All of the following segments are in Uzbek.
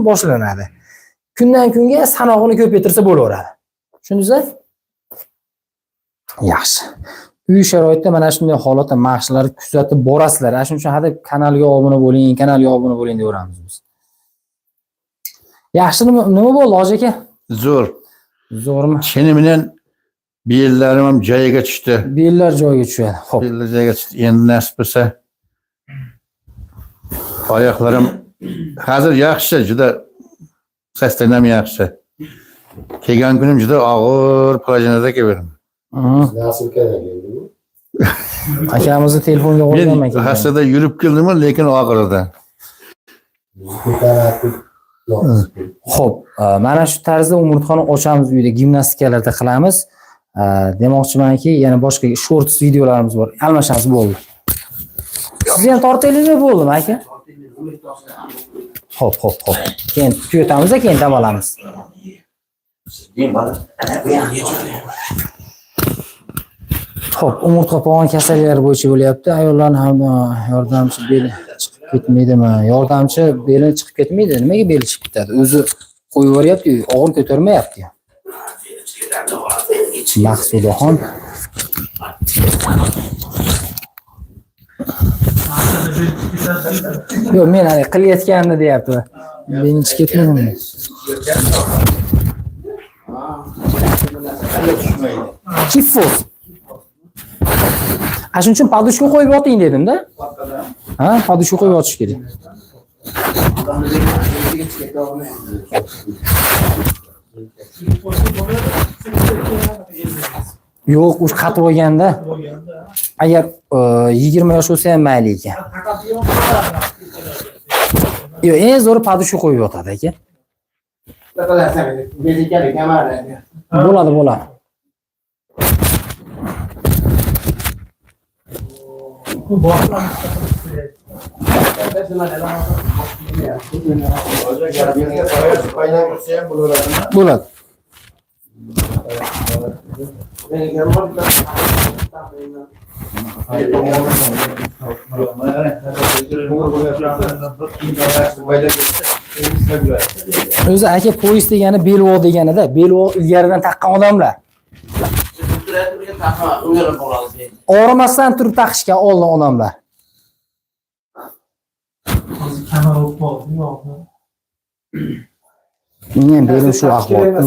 boshlanadi. Kundan kunga sanoqni ko'paytirsa bo'laveradi. Tushundingizmi? Yaxshi. Uy sharoitida mana shunday holatda mashqlarni kuzatib borasizlar. Shuning uchun hadeb kanalga obuna bo'ling deyveramiz biz. Yaxshi, nima bo'ldi hoji aka? Zo'rmi? Seni bilan bellarim ham joyiga tushdi. Bellar joyiga tushadi. Xo'p. Bellar joyiga tushdi. Endi nasib bo'lsa oyoqlarim hozir yaxshi, juda seslanam yaxshi. Kelgan kunim juda og'ir polajinada keldim. Nasıl kerak endi bu? Akamizni telefonga qo'yganman Men hastada yurib keldim, lekin og'irida. Xo'p, mana shu tarzda umurtqani ochamiz, uyda gimnastikalarda qilamiz. Demoqchimanki, yana boshqa shorts videolarimiz bor. Almashamiz bo'ldi. Siz ham tortaylikmi bo'ldimi aka? Xo'p. Keyin tuyatamiz, keyin dam olamiz. Xo'p, umurtqa pog'on kasallari bo'yicha bo'lyapti. Ayollarning ham yordamchi beli chiqib ketmaydimi? Yordamchi beli chiqib ketmaydi. Nimaga beli chiqib ketadi? O'zi qo'yib yuboryapti, og'ir ko'tarmayapti. Maqsudaxon. Yo'q, men hali qilayotganini deyapti. Beli chiqib ketmaydimi? Kifos. Shuning uchun padushka qo'yib yoting dedim-da. Ha, padushka qo'yib yotish kerak. Yo'q, u qatib olganda. Agar 20 yosh bo'lsa ham mayli ekan. Yo'q, eng zo'ri padushka qo'yib yotadi aka. Bo'ladi. Bo'ladi. O'zi aka poyezd degani belvoq deganida, belvoq ilgaridan taqqan odamlar. Og'rimasdan turib taqishga oldi odamlar. Men ham belim shu ahvolda.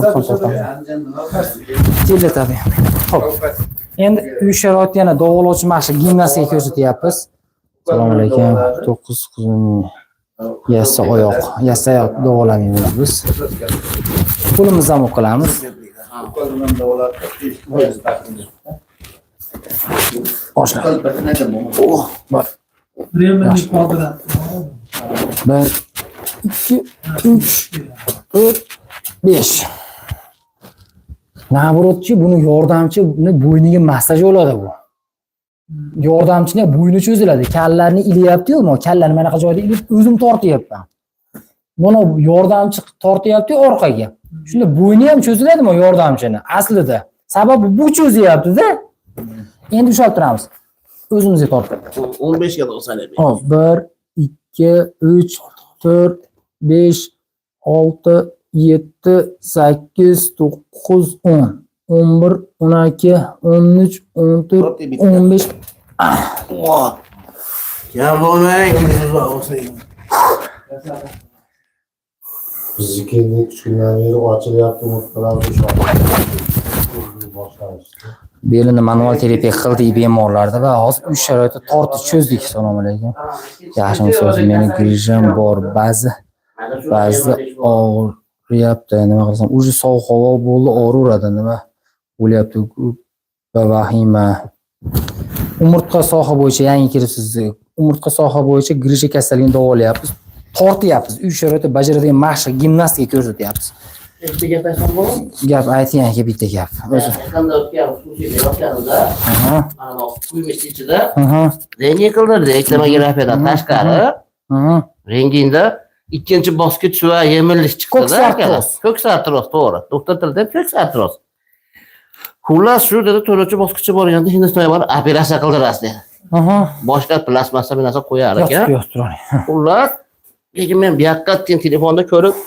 Kelatadi. Xo'p. Endi uy sharoiti yana davolovchi mashq gimnastika ko'rsatyapmiz. Assalomu alaykum. 9 qizim yassa oyoq davolamaymiz biz. Qo'limizdan o'qilamiz. Boshla. Bor. 1 2 3 4 5. Navrotchi buni yordamchini bo'yniga massaj oladi bu. Yordamchining bo'yni cho'ziladi. Kallarni ilyapti-yu, kallarni mana qanday joyda ilib o'zim tortyapman. Buni yordamchi tortyapti orqaga. Shunda bo'yni ham cho'ziladimi yordamchini aslida? Sababi bu cho'zyapti-da. Endi ushaltiramiz. O'zimizga tortib. 15 ga to'g'risanib. Hop, 1 2 3 4 5 6 7 8 9 10 11 12 13 14 15. Ya bo'lmang, bizniki 3 kundan beri ochilyapti, umurtqalarni Belini manual terapiya qildik bemorlarda va hozir uy sharoitida tortib cho'zdik. Assalomu alaykum. Yaxshimisiz? Meni grijam bor, ba'zi og'riyapti. Nima qilsam? O'zi sovuq havo bo'ldi, og'riveradi. Nima bo'lyapti? Va vahima. Umurtqa soha bo'yicha yangi kiribsiz. Umurtqa soha bo'yicha grija kasalligini davolayapmiz. Tortyapmiz. Uy sharoitida bajaradigan mashq gimnastika ko'rsatyapmiz. Gap ayting aka, bitta gap. O'zi qanday o'tgan xususiy o'tganida mana bu quymish ichida rengi qildirdi, ektomografiyada tashqari rengingda ikkinchi bosqich va yemilish chiqdi-da. Ko'ksartros, to'g'ri. Doktor tilida ko'ksartros. Xullas shu dedi, to'rtinchi bosqichga borganda Hindistonga borib operatsiya qildirasiz dedi. Boshqa plastmassa bir narsa qo'yar ekan. Xullas lekin men bu yoqqa telefonda ko'rib